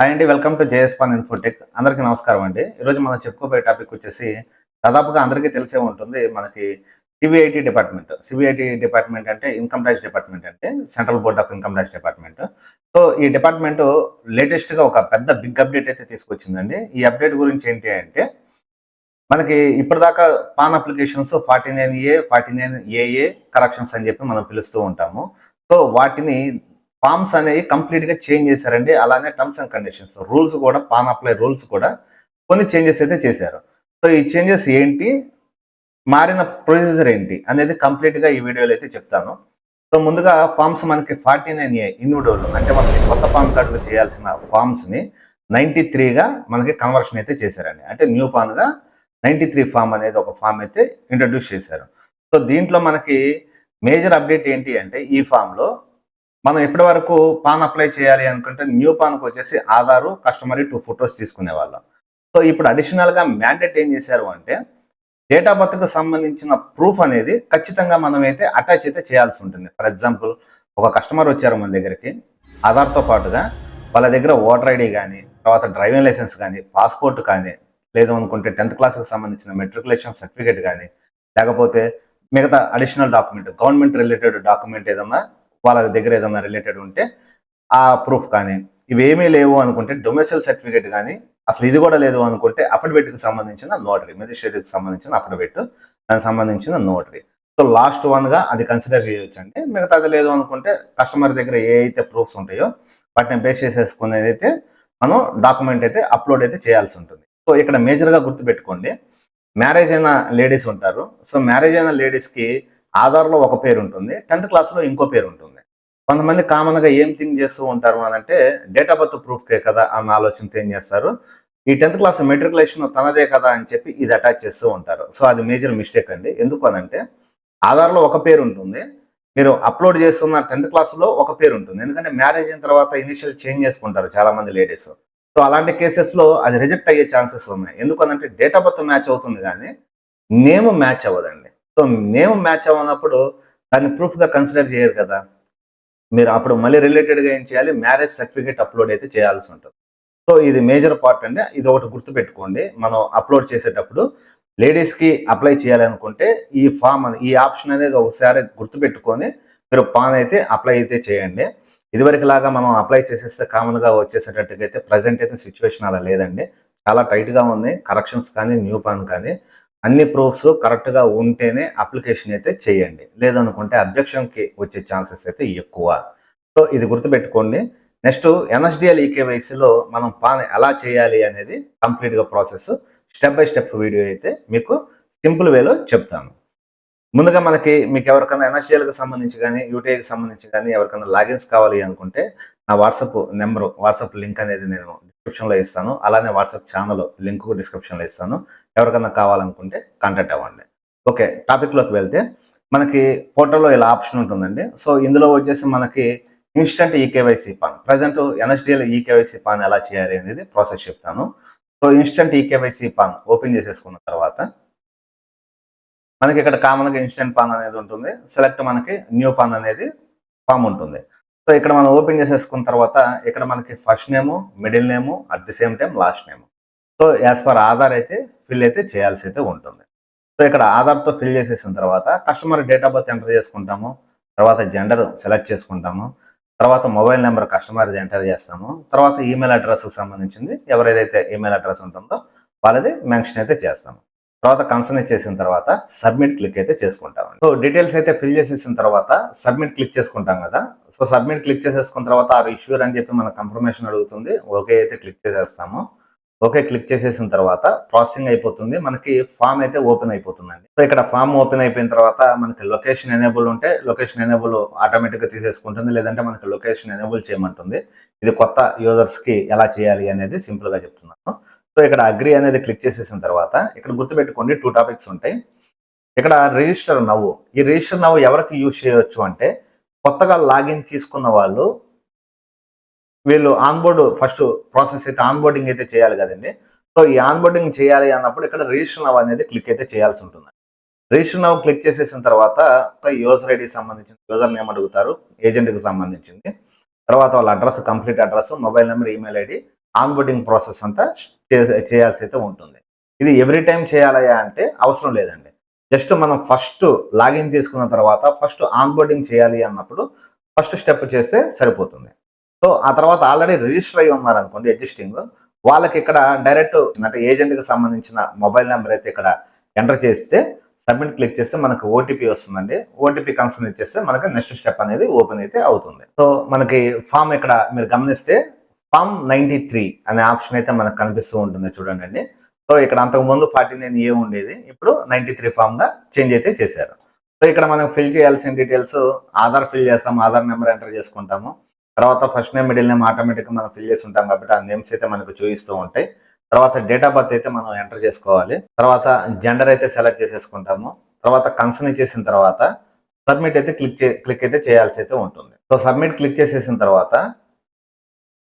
Hi అండి, welcome to జేఎస్పాన్ Infotech. అందరికీ నమస్కారం అండి. ఈరోజు మనం చెప్పుకోబోయే టాపిక్ వచ్చేసి దాదాపుగా అందరికీ తెలిసే ఉంటుంది. మనకి సిబిఐటి డిపార్ట్మెంట్. సిబిఐటి డిపార్ట్మెంట్ అంటే ఇన్కమ్ ట్యాక్స్ డిపార్ట్మెంట్ అంటే central board of income tax department. So ఈ డిపార్ట్మెంట్ లేటెస్ట్గా ఒక పెద్ద బిగ్ అప్డేట్ అయితే తీసుకొచ్చిందండి. ఈ అప్డేట్ గురించి ఏంటి అంటే మనకి ఇప్పటిదాకా pan applications 49A 49AA corrections అని చెప్పి మనం పిలుస్తూ ఉంటాము. సో వాటిని ఫామ్స్ అనేవి కంప్లీట్గా చేంజ్ చేశారండి. అలానే టర్మ్స్ అండ్ కండిషన్స్ రూల్స్ కూడా, పాన్ అప్లై రూల్స్ కూడా కొన్ని చేంజెస్ అయితే చేశారు. సో ఈ చేంజెస్ ఏంటి, మారిన ప్రొసీజర్ ఏంటి అనేది కంప్లీట్గా ఈ వీడియోలో అయితే చెప్తాను. సో ముందుగా ఫామ్స్ మనకి 49A ఇండివిడువల్ అంటే మనకి కొత్త పాన్ కార్డులు చేయాల్సిన ఫామ్స్ని 93గా మనకి కన్వర్షన్ అయితే చేశారండి. అంటే న్యూ పాన్గా 93 ఫామ్ అనేది ఒక ఫామ్ అయితే ఇంట్రడ్యూస్ చేశారు. సో దీంట్లో మనకి మేజర్ అప్డేట్ ఏంటి అంటే ఈ ఫామ్లో మనం ఎప్పటి వరకు పాన్ అప్లై చేయాలి అనుకుంటే న్యూ పాన్కి వచ్చేసి ఆధారు, కస్టమరీ 2 ఫొటోస్ తీసుకునే వాళ్ళం. సో ఇప్పుడు అడిషనల్గా మ్యాండేట్ ఏం చేశారు అంటే డేట్ ఆఫ్ బర్త్కి సంబంధించిన ప్రూఫ్ అనేది ఖచ్చితంగా మనం అయితే అటాచ్ అయితే చేయాల్సి ఉంటుంది. ఫర్ ఎగ్జాంపుల్, ఒక కస్టమర్ వచ్చారు మన దగ్గరికి, ఆధార్తో పాటుగా వాళ్ళ దగ్గర ఓటర్ ఐడి కానీ, తర్వాత డ్రైవింగ్ లైసెన్స్ కానీ, పాస్పోర్ట్ కానీ, లేదు అనుకుంటే 10th క్లాస్కి సంబంధించిన మెట్రికులేషన్ సర్టిఫికేట్ కానీ, లేకపోతే మిగతా additional document, government related document ఏదన్నా వాళ్ళ దగ్గర ఏదన్నా రిలేటెడ్ ఉంటే ఆ ప్రూఫ్ కానీ, ఇవేమీ లేవు అనుకుంటే డొమెసైల్ సర్టిఫికేట్ కానీ, అసలు ఇది కూడా లేదు అనుకుంటే అఫిడవిట్కి సంబంధించిన నోటరీ, మెజిస్ట్రేట్కి సంబంధించిన అఫిడవిట్, దానికి సంబంధించిన నోటరీ. సో లాస్ట్ వన్గా అది కన్సిడర్ చేయొచ్చు అండి. మిగతాది లేదు అనుకుంటే కస్టమర్ దగ్గర ఏ అయితే ప్రూఫ్స్ ఉంటాయో వాటిని బేస్ చేసేసుకునేది అయితే మనం డాక్యుమెంట్ అయితే అప్లోడ్ అయితే చేయాల్సి ఉంటుంది. సో ఇక్కడ మేజర్గా గుర్తుపెట్టుకోండి, మ్యారేజ్ అయిన లేడీస్ ఉంటారు. సో మ్యారేజ్ అయిన లేడీస్కి ఆధార్లో ఒక పేరు ఉంటుంది, 10th క్లాస్లో ఇంకో పేరు ఉంటుంది. కొంతమంది కామన్గా ఏం థింక్ చేస్తూ ఉంటారు అని అంటే డేట్ ఆఫ్ బర్త్ ప్రూఫ్కే కదా అన్న ఆలోచనతో ఏం చేస్తారు, ఈ 10th క్లాస్ మెట్రికులేషన్ తనదే కదా అని చెప్పి ఇది అటాచ్ చేస్తూ ఉంటారు. సో అది మేజర్ మిస్టేక్ అండి. ఎందుకు అనంటే ఆధార్లో ఒక పేరు ఉంటుంది, మీరు అప్లోడ్ చేస్తున్న 10th క్లాస్లో ఒక పేరు ఉంటుంది. ఎందుకంటే మ్యారేజ్ అయిన తర్వాత ఇనిషియల్ చేంజ్ చేసుకుంటారు చాలామంది లేడీస్. సో అలాంటి కేసెస్లో అది రిజెక్ట్ అయ్యే ఛాన్సెస్ ఉన్నాయి. ఎందుకనంటే డేట్ ఆఫ్ బర్త్ మ్యాచ్ అవుతుంది కానీ నేమ్ మ్యాచ్ అవ్వదండి. సో నేమ్ మ్యాచ్ అవ్వనప్పుడు దాన్ని ప్రూఫ్గా కన్సిడర్ చేయరు కదా. మీరు అప్పుడు మళ్ళీ రిలేటెడ్గా ఏం చేయాలి, మ్యారేజ్ సర్టిఫికేట్ అప్లోడ్ అయితే చేయాల్సి ఉంటుంది. సో ఇది మేజర్ పార్ట్ అండి. ఇది ఒకటి గుర్తుపెట్టుకోండి, మనం అప్లోడ్ చేసేటప్పుడు లేడీస్కి అప్లై చేయాలనుకుంటే ఈ ఫామ్ ఈ ఆప్షన్ అనేది ఒకసారి గుర్తుపెట్టుకొని మీరు పాన్ అయితే అప్లై అయితే చేయండి. ఇదివరకు లాగా మనం అప్లై చేసేస్తే కామన్గా వచ్చేసేటట్టుగా అయితే ప్రజెంట్ అయితే సిచ్యువేషన్ అలా లేదండి. చాలా టైట్గా ఉంది. కరెక్షన్స్ కానీ, న్యూ పాన్ కానీ అన్ని ప్రూఫ్స్ కరెక్ట్గా ఉంటేనే అప్లికేషన్ అయితే చేయండి. లేదనుకుంటే అబ్జెక్షన్కి వచ్చే ఛాన్సెస్ అయితే ఎక్కువ. సో ఇది గుర్తుపెట్టుకోండి. నెక్స్ట్ ఎన్ఎస్డిఎల్ ఈకేవైసీలో మనం పాన్ ఎలా చేయాలి అనేది కంప్లీట్గా process step by step video అయితే మీకు సింపుల్ వేలో చెప్తాను. ముందుగా మీకు ఎవరికైనా ఎన్ఎస్డిఎల్కి సంబంధించి కానీ, యూటీఐకి సంబంధించి కానీ ఎవరికైనా లాగిన్స్ కావాలి అనుకుంటే నా వాట్సాప్ నెంబరు, వాట్సాప్ లింక్ అనేది నేను డిస్క్రిప్షన్లో ఇస్తాను. అలానే వాట్సాప్ ఛానల్ లింక్ డిస్క్రిప్షన్లో ఇస్తాను. ఎవరికైనా కావాలనుకుంటే కాంటాక్ట్ అవ్వండి. ఓకే, టాపిక్లోకి వెళ్తే మనకి పోర్టల్లో ఇలా ఆప్షన్ ఉంటుందండి. సో ఇందులో వచ్చేసి మనకి instant eKYC pan, present NSDL eKYC pan ఎలా చేయాలి అనేది ప్రాసెస్ చెప్తాను. So instant eKYC pan open చేసేసుకున్న తర్వాత మనకి ఇక్కడ కామన్గా ఇన్స్టెంట్ పాన్ అనేది ఉంటుంది. సెలెక్ట్ మనకి న్యూ పాన్ అనేది ఫామ్ ఉంటుంది. సో ఇక్కడ మనం ఓపెన్ చేసేసుకున్న తర్వాత ఇక్కడ మనకి first name, middle name, at the same time last name. So as per Aadhaar అయితే ఫిల్ అయితే చేయాల్సి అయితే ఉంటుంది. సో ఇక్కడ ఆధార్తో ఫిల్ చేసేసిన తర్వాత customer date of birth enter చేసుకుంటాము, తర్వాత జెండర్ సెలెక్ట్ చేసుకుంటాము, తర్వాత మొబైల్ నెంబర్ కస్టమర్ది ఎంటర్ చేస్తాము, తర్వాత ఈమెయిల్ అడ్రస్కి సంబంధించింది ఎవరైతే ఈమెయిల్ అడ్రస్ ఉంటుందో వాళ్ళది మెన్షన్ అయితే చేస్తాము. తర్వాత కన్సర్న్ ఇచ్చేసిన తర్వాత సబ్మిట్ క్లిక్ అయితే చేసుకుంటాం. సో డీటెయిల్స్ అయితే ఫిల్ చేసేసిన తర్వాత సబ్మిట్ క్లిక్ చేసుకుంటాం కదా. సో సబ్మిట్ క్లిక్ చేసేసుకున్న తర్వాత ఆ ఇష్యూర్ అని చెప్పి మన కన్ఫర్మేషన్ అడుగుతుంది. ఓకే అయితే క్లిక్ చేసేస్తాము. ఓకే క్లిక్ చేసేసిన తర్వాత ప్రాసెసింగ్ అయిపోతుంది. మనకి ఫామ్ అయితే ఓపెన్ అయిపోతుందండి. సో ఇక్కడ ఫామ్ ఓపెన్ అయిపోయిన తర్వాత మనకి లొకేషన్ ఎనేబుల్ ఉంటే లొకేషన్ ఎనేబుల్ ఆటోమేటిక్గా తీసేసుకుంటుంది, లేదంటే మనకి లొకేషన్ ఎనేబుల్ చేయమంటుంది. ఇది కొత్త యూజర్స్కి ఎలా చేయాలి అనేది సింపుల్గా చెప్తున్నాను. సో ఇక్కడ అగ్రి అనేది క్లిక్ చేసేసిన తర్వాత ఇక్కడ గుర్తుపెట్టుకోండి 2 టాపిక్స్ ఉంటాయి. ఇక్కడ రిజిస్టర్ నవ్వు, ఈ రిజిస్టర్ నవ్వు ఎవరికి యూజ్ చేయవచ్చు అంటే కొత్తగా లాగిన్ తీసుకున్న వాళ్ళు, వీళ్ళు ఆన్బోర్డ్ ఫస్ట్ ప్రాసెస్ అయితే ఆన్బోర్డింగ్ అయితే చేయాలి కదండి. సో ఈ ఆన్బోర్డింగ్ చేయాలి అన్నప్పుడు ఇక్కడ రిజిస్టర్ నవ్ అనేది క్లిక్ అయితే చేయాల్సి ఉంటుంది. రిజిస్టర్ నవ్ క్లిక్ చేసేసిన తర్వాత యూజర్ ఐడి సంబంధించిన యూజర్ నేమ్ అడుగుతారు, ఏజెంట్కి సంబంధించింది, తర్వాత వాళ్ళ address, complete address, mobile number, email ID, onboarding process అంతా చేయాల్సి అయితే ఉంటుంది. ఇది ఎవ్రీ టైం చేయాలయా అంటే అవసరం లేదండి. జస్ట్ మనం ఫస్ట్ లాగిన్ తీసుకున్న తర్వాత ఫస్ట్ ఆన్బోర్డింగ్ చేయాలి అన్నప్పుడు ఫస్ట్ స్టెప్ చేస్తే సరిపోతుంది. సో ఆ తర్వాత ఆల్రెడీ రిజిస్టర్ అయ్యి ఉన్నారనుకోండి ఎగ్జిస్టింగ్, వాళ్ళకి ఇక్కడ డైరెక్ట్ అంటే ఏజెంట్కి సంబంధించిన మొబైల్ నెంబర్ అయితే ఇక్కడ ఎంటర్ చేస్తే సబ్మిట్ క్లిక్ చేస్తే మనకు ఓటీపీ వస్తుందండి. ఓటీపీ కన్ఫర్మ్ ఇచ్చేస్తే మనకి నెక్స్ట్ స్టెప్ అనేది ఓపెన్ అయితే అవుతుంది. సో మనకి ఫామ్ ఇక్కడ మీరు గమనిస్తే ఫామ్ 93 అనే ఆప్షన్ అయితే మనకు కనిపిస్తూ ఉంటుంది చూడండి. సో ఇక్కడ అంతకుముందు 49A ఉండేది, ఇప్పుడు 93 ఫామ్గా చేంజ్ అయితే చేశారు. సో ఇక్కడ మనం ఫిల్ చేయాల్సిన డీటెయిల్స్ ఆధార్ ఫిల్ చేస్తాం, ఆధార్ నెంబర్ ఎంటర్ చేసుకుంటాము. తర్వాత ఫస్ట్ నేమ్ మిడిల్ నేమ్ ఆటోమేటిక్గా మనం ఫిల్ చేసి ఉంటాం కాబట్టి ఆ నేమ్స్ అయితే మనకు చూపిస్తూ ఉంటాయి. తర్వాత డేట్ ఆఫ్ బర్త్ అయితే మనం ఎంటర్ చేసుకోవాలి. తర్వాత జెండర్ అయితే సెలెక్ట్ చేసేసుకుంటాము. తర్వాత కన్సర్న్ ఇచ్చేసిన తర్వాత సబ్మిట్ అయితే క్లిక్ అయితే చేయాల్సి అయితే ఉంటుంది. సో సబ్మిట్ క్లిక్ చేసేసిన తర్వాత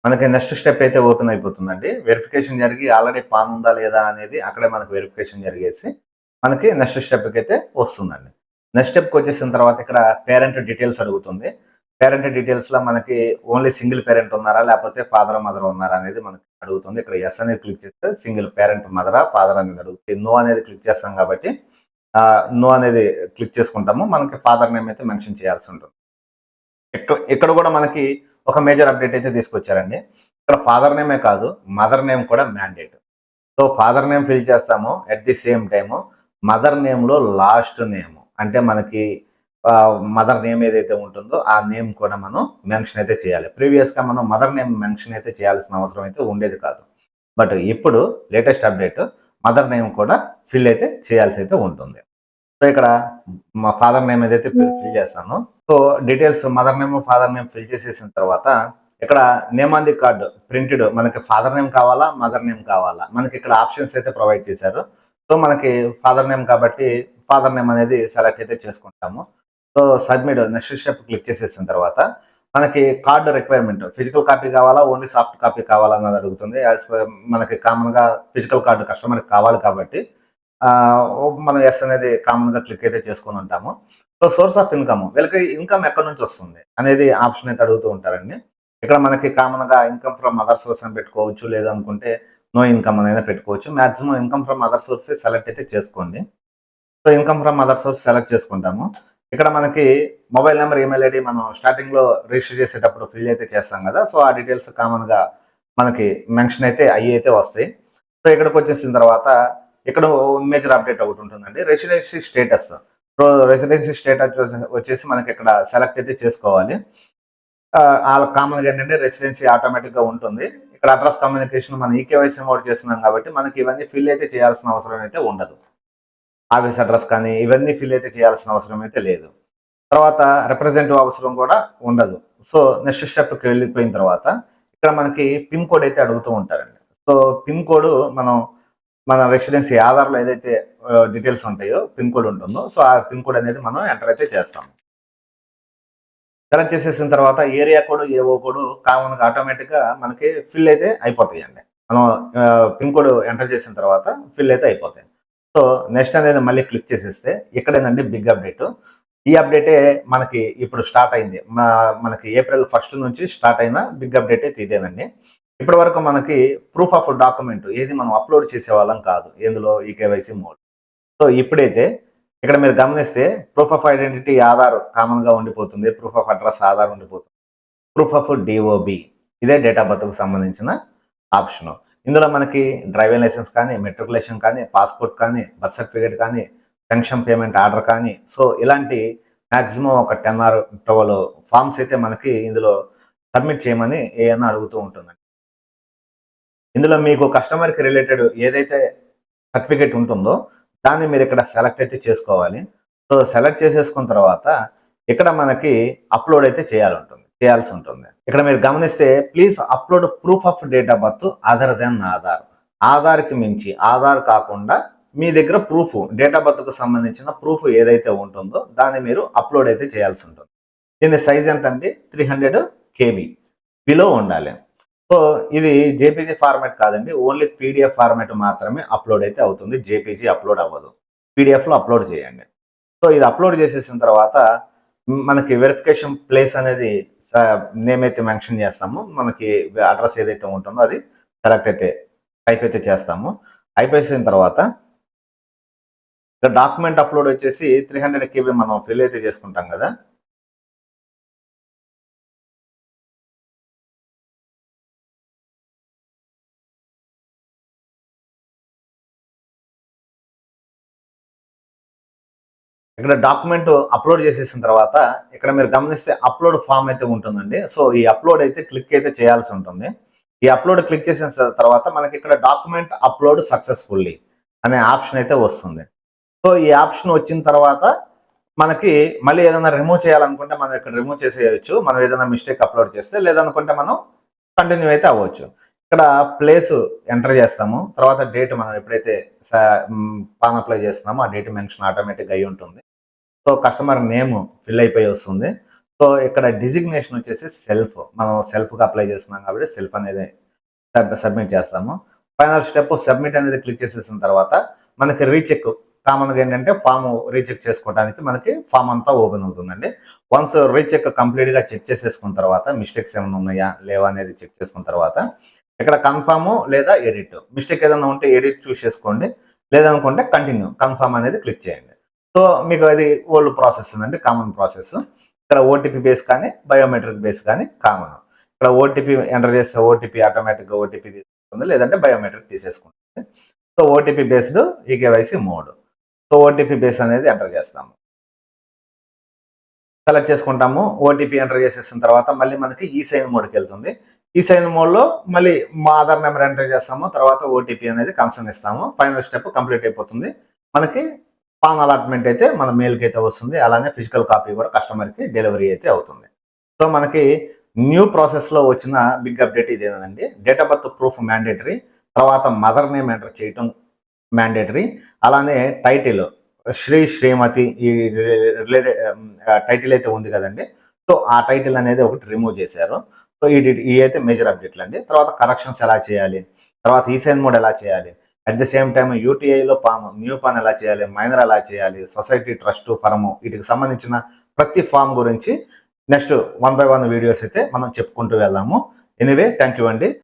మనకి నెక్స్ట్ స్టెప్ అయితే ఓపెన్ అయిపోతుందండి. వెరిఫికేషన్ జరిగి ఆల్రెడీ పాన్ ఉందా లేదా అనేది అక్కడే మనకు వెరిఫికేషన్ జరిగేసి మనకి నెక్స్ట్ స్టెప్కి అయితే వస్తుందండి. నెక్స్ట్ స్టెప్కి వచ్చేసిన తర్వాత ఇక్కడ పేరెంట్ డీటెయిల్స్ అడుగుతుంది. పేరెంట్ డీటెయిల్స్లో మనకి ఓన్లీ సింగిల్ పేరెంట్ ఉన్నారా లేకపోతే ఫాదర్ మదర్ ఉన్నారా అనేది మనకి అడుగుతుంది. ఇక్కడ ఎస్ అనేది క్లిక్ చేస్తే సింగిల్ పేరెంట్ మదరా ఫాదర్ అనేది అడుగుతుంది. నో అనేది క్లిక్ చేస్తాం కాబట్టి నో అనేది క్లిక్ చేసుకుంటాము. మనకి ఫాదర్ నేమ్ అయితే మెన్షన్ చేయాల్సి ఉంటుంది. ఇక్కడ కూడా మనకి ఒక మేజర్ అప్డేట్ అయితే తీసుకొచ్చారండి. ఇక్కడ ఫాదర్ నేమే కాదు మదర్ నేమ్ కూడా mandate. So father name fill చేస్తాము, at the same time mother నేమ్లో లాస్ట్ నేమ్ అంటే మనకి మదర్ నేమ్ ఏదైతే ఉంటుందో ఆ నేమ్ కూడా మనం మెన్షన్ అయితే చేయాలి. ప్రీవియస్గా మనం మదర్ నేమ్ మెన్షన్ అయితే చేయాల్సిన అవసరం అయితే ఉండేది కాదు. బట్ ఇప్పుడు లేటెస్ట్ అప్డేట్ మదర్ నేమ్ కూడా ఫిల్ అయితే చేయాల్సి అయితే ఉంటుంది. సో ఇక్కడ మా ఫాదర్ నేమ్ ఏదైతే ఫిల్ చేస్తానో so details mother name father name fill చేసేసిన తర్వాత ఇక్కడ name on the card printed మనకి ఫాదర్ నేమ్ కావాలా మదర్ నేమ్ కావాలా మనకి ఇక్కడ ఆప్షన్స్ అయితే ప్రొవైడ్ చేశారు. సో మనకి ఫాదర్ నేమ్ కాబట్టి ఫాదర్ నేమ్ అనేది సెలెక్ట్ అయితే చేసుకుంటాము. So submit next step click చేసేసిన తర్వాత మనకి కార్డు రిక్వైర్మెంట్ ఫిజికల్ కాపీ కావాలా ఓన్లీ సాఫ్ట్ కాపీ కావాలా అన్నది అడుగుతుంది. మనకి కామన్గా ఫిజికల్ కార్డు కస్టమర్కి కావాలి కాబట్టి మనం ఎస్ అనేది కామన్గా క్లిక్ అయితే చేసుకుని ఉంటాము. సో సోర్స్ ఆఫ్ ఇన్కమ్ వీళ్ళకి ఇన్కమ్ ఎక్కడి నుంచి వస్తుంది అనేది ఆప్షన్ అయితే అడుగుతూ ఉంటారండి. ఇక్కడ మనకి కామన్గా ఇన్కమ్ ఫ్రమ్ అదర్ సోర్స్ అని పెట్టుకోవచ్చు, లేదనుకుంటే నో ఇన్కమ్ అనేది పెట్టుకోవచ్చు. Maximum income from other source select అయితే చేసుకోండి. So income from other source select చేసుకుంటాము. ఇక్కడ మనకి మొబైల్ నెంబర్ ఈమెయిల్ ఐడి మనం స్టార్టింగ్లో రిజిస్టర్ చేసేటప్పుడు ఫిల్ అయితే చేస్తాం కదా. సో ఆ డీటెయిల్స్ కామన్గా మనకి మెన్షన్ అయితే అయ్యి అయితే వస్తాయి. సో ఇక్కడికి వచ్చేసిన తర్వాత ఇక్కడ మేజర్ అప్డేట్ ఒకటి ఉంటుందండి, residency status. So residency status వచ్చేసి మనకి ఇక్కడ సెలెక్ట్ అయితే చేసుకోవాలి. కామన్గా ఏంటంటే రెసిడెన్సీ ఆటోమేటిక్గా ఉంటుంది. ఇక్కడ అడ్రస్ కమ్యూనికేషన్ మనం ఈకేవైసీ మోడ్ చేస్తున్నాం కాబట్టి మనకి ఇవన్నీ ఫిల్ అయితే చేయాల్సిన అవసరం అయితే ఉండదు. ఆఫీస్ అడ్రస్ కానీ ఇవన్నీ ఫిల్ అయితే చేయాల్సిన అవసరం అయితే లేదు. తర్వాత రిప్రజెంటేటివ్ అవసరం కూడా ఉండదు. సో నెక్స్ట్ స్టెప్కి వెళ్ళిపోయిన తర్వాత ఇక్కడ మనకి పిన్ కోడ్ అయితే అడుగుతూ ఉంటారండి. సో పిన్ కోడ్ మన రెసిడెన్సీ ఆధార్లో ఏదైతే డీటెయిల్స్ ఉంటాయో పిన్ కోడ్ ఉంటుందో సో ఆ పిన్ కోడ్ అనేది మనం ఎంటర్ అయితే చేస్తాం. సెలెక్ట్ చేసేసిన తర్వాత ఏరియా కోడ్ ఏవో కోడ్ కామన్గా ఆటోమేటిక్గా మనకి ఫిల్ అయితే అయిపోతాయండి. మనం పిన్ కోడ్ ఎంటర్ చేసిన తర్వాత ఫిల్ అయితే అయిపోతాయి. సో నెక్స్ట్ అనేది మళ్ళీ క్లిక్ చేసేస్తే ఇక్కడేనండి బిగ్ అప్డేట్. ఈ అప్డేటే మనకి ఇప్పుడు స్టార్ట్ అయింది. మనకి ఏప్రిల్ 1 నుంచి స్టార్ట్ అయిన బిగ్ అప్డేట్ అయితే ఇదేనండి. ఇప్పటి వరకు మనకి ప్రూఫ్ ఆఫ్ డాక్యుమెంట్ ఏది మనం అప్లోడ్ చేసేవాళ్ళం కాదు ఇందులో ఈ కేవైసీ మోడ్. సో ఇప్పుడైతే ఇక్కడ మీరు గమనిస్తే ప్రూఫ్ ఆఫ్ ఐడెంటిటీ ఆధార్ కామన్గా ఉండిపోతుంది, ప్రూఫ్ ఆఫ్ అడ్రస్ ఆధార్ ఉండిపోతుంది, ప్రూఫ్ ఆఫ్ డిఓబి ఇదే డేట్ ఆఫ్ బర్త్కు సంబంధించిన ఆప్షను. ఇందులో మనకి డ్రైవింగ్ లైసెన్స్ కానీ మెట్రికులేషన్ కానీ పాస్పోర్ట్ కానీ బర్త్ సర్టిఫికేట్ కానీ పెన్షన్ పేమెంట్ ఆర్డర్ కానీ సో ఇలాంటి మ్యాక్సిమం ఒక 10 or 12 ఫామ్స్ అయితే మనకి ఇందులో సబ్మిట్ చేయమని ఏమైనా అడుగుతూ ఉంటుందండి. ఇందులో మీకు కస్టమర్కి రిలేటెడ్ ఏదైతే సర్టిఫికేట్ ఉంటుందో దాన్ని మీరు ఇక్కడ సెలెక్ట్ అయితే చేసుకోవాలి. సో సెలెక్ట్ చేసేసుకున్న తర్వాత ఇక్కడ మనకి అప్లోడ్ అయితే చేయాల్సి ఉంటుంది. ఇక్కడ మీరు గమనిస్తే please upload proof of date of birth other than Aadhaar. ఆధార్కి మించి ఆధార్ కాకుండా మీ దగ్గర ప్రూఫ్ డేట్ ఆఫ్ బర్త్కు సంబంధించిన ప్రూఫ్ ఏదైతే ఉంటుందో దాన్ని మీరు అప్లోడ్ అయితే చేయాల్సి ఉంటుంది. దీని సైజ్ ఎంత అంటే 300 KB బిలో ఉండాలి. సో ఇది జేపీజీ ఫార్మాట్ కాదండి, ఓన్లీ పీడిఎఫ్ ఫార్మాట్ మాత్రమే అప్లోడ్ అయితే అవుతుంది. జేపీజీ అప్లోడ్ అవ్వదు, పీడిఎఫ్లో అప్లోడ్ చేయండి. సో ఇది అప్లోడ్ చేసేసిన తర్వాత మనకి వెరిఫికేషన్ ప్లేస్ అనేది నేమ్ అయితే మెన్షన్ చేస్తాము, మనకి అడ్రస్ ఏదైతే ఉంటుందో అది సెలెక్ట్ అయితే టైప్ అయితే చేస్తాము. అయిపోయిన తర్వాత ఇక్కడ డాక్యుమెంట్ అప్లోడ్ వచ్చేసి 300 KB మనం ఫిల్ అయితే చేసుకుంటాం కదా. ఇక్కడ డాక్యుమెంట్ అప్లోడ్ చేసేసిన తర్వాత ఇక్కడ మీరు గమనిస్తే అప్లోడ్ ఫామ్ అయితే ఉంటుందండి. సో ఈ అప్లోడ్ అయితే క్లిక్ అయితే చేయాల్సి ఉంటుంది. ఈ అప్లోడ్ క్లిక్ చేసిన తర్వాత మనకి ఇక్కడ డాక్యుమెంట్ అప్లోడ్ సక్సెస్ఫుల్లీ అనే ఆప్షన్ అయితే వస్తుంది. సో ఈ ఆప్షన్ వచ్చిన తర్వాత మనకి మళ్ళీ ఏదైనా రిమూవ్ చేయాలనుకుంటే మనం ఇక్కడ రిమూవ్ చేసేయచ్చు. మనం ఏదైనా మిస్టేక్ అప్లోడ్ చేస్తే, లేదనుకుంటే మనం కంటిన్యూ అయితే అవ్వచ్చు. ఇక్కడ ప్లేస్ ఎంటర్ చేస్తాము. తర్వాత డేట్ మనం ఎప్పుడైతే పాన్ అప్లై చేస్తున్నామో ఆ డేట్ మెన్షన్ ఆటోమేటిక్గా అయి ఉంటుంది. సో కస్టమర్ నేమ్ ఫిల్ అయిపోయి వస్తుంది. సో ఇక్కడ డిజిగ్నేషన్ వచ్చేసి సెల్ఫ్, మనం సెల్ఫ్గా అప్లై చేస్తున్నాం కాబట్టి సెల్ఫ్ అనేది సబ్మిట్ చేస్తాము. ఫైనల్ స్టెప్ సబ్మిట్ అనేది క్లిక్ చేసేసిన తర్వాత మనకి రీచెక్ కామన్గా ఏంటంటే ఫామ్ రీచెక్ చేసుకోవడానికి మనకి ఫామ్ అంతా ఓపెన్ అవుతుందండి. వన్స్ రీచెక్ కంప్లీట్గా చెక్ చేసేసుకున్న తర్వాత మిస్టేక్స్ ఏమైనా ఉన్నాయా లేవా అనేది చెక్ చేసుకున్న తర్వాత ఇక్కడ కన్ఫర్మ్ లేదా ఎడిట్, మిస్టేక్ ఏదైనా ఉంటే ఎడిట్ చూస్ చేసుకోండి, లేదనుకుంటే కంటిన్యూ కన్ఫర్మ్ అనేది క్లిక్ చేయండి. సో మీకు అది ఓల్డ్ ప్రాసెస్ ఉందండి, కామన్ ప్రాసెస్. ఇక్కడ ఓటీపీ బేస్ కానీ బయోమెట్రిక్ బేస్ కానీ కామన్. ఇక్కడ ఓటీపీ ఎంటర్ చేస్తే ఓటీపీ ఆటోమేటిక్గా ఓటీపీ తీసుకుంటుంది, లేదంటే బయోమెట్రిక్ తీసేసుకుంటుంది. So OTP based eKYC mode. So OTP base అనేది ఎంటర్ చేస్తాము, సెలెక్ట్ చేసుకుంటాము. ఓటీపీ ఎంటర్ చేసేసిన తర్వాత మళ్ళీ మనకి ఈ సైన్ మోడ్కి వెళ్తుంది. ఈ సైన్ మోడ్లో మళ్ళీ మా ఆధార్ నెంబర్ ఎంటర్ చేస్తాము, తర్వాత ఓటీపీ అనేది కన్సర్న్ ఇస్తాము. ఫైనల్ స్టెప్ కంప్లీట్ అయిపోతుంది. మనకి పాన్ అలాట్మెంట్ అయితే మన మెయిల్కి అయితే వస్తుంది, అలానే ఫిజికల్ కాపీ కూడా కస్టమర్కి డెలివరీ అయితే అవుతుంది. సో మనకి న్యూ ప్రాసెస్లో వచ్చిన బిగ్ అప్డేట్ ఇదేనండి. Date of birth proof mandatory, తర్వాత మదర్ నేమ్ ఎంటర్ చేయటం మ్యాండేటరీ, అలానే టైటిల్ శ్రీ శ్రీమతి ఈ రిలేటెడ్ టైటిల్ అయితే ఉంది కదండి. సో ఆ టైటిల్ అనేది ఒకటి రిమూవ్ చేశారు. సో ఈ అయితే మేజర్ అప్డేట్లు అండి. తర్వాత కరెక్షన్స్ ఎలా చేయాలి, తర్వాత ఈ సైన్ మోడ్ ఎలా చేయాలి, అట్ ది సేమ్ టైం యూటీఐలో న్యూ పాన్ ఎలా చేయాలి, మైనర్ ఎలా చేయాలి, సొసైటీ ట్రస్ట్ ఫరము, వీటికి సంబంధించిన ప్రతి ఫామ్ గురించి నెక్స్ట్ 1 by 1 వీడియోస్ అయితే మనం చెప్పుకుంటూ వెళ్దాము. ఎనీవే థ్యాంక్ యూ అండి.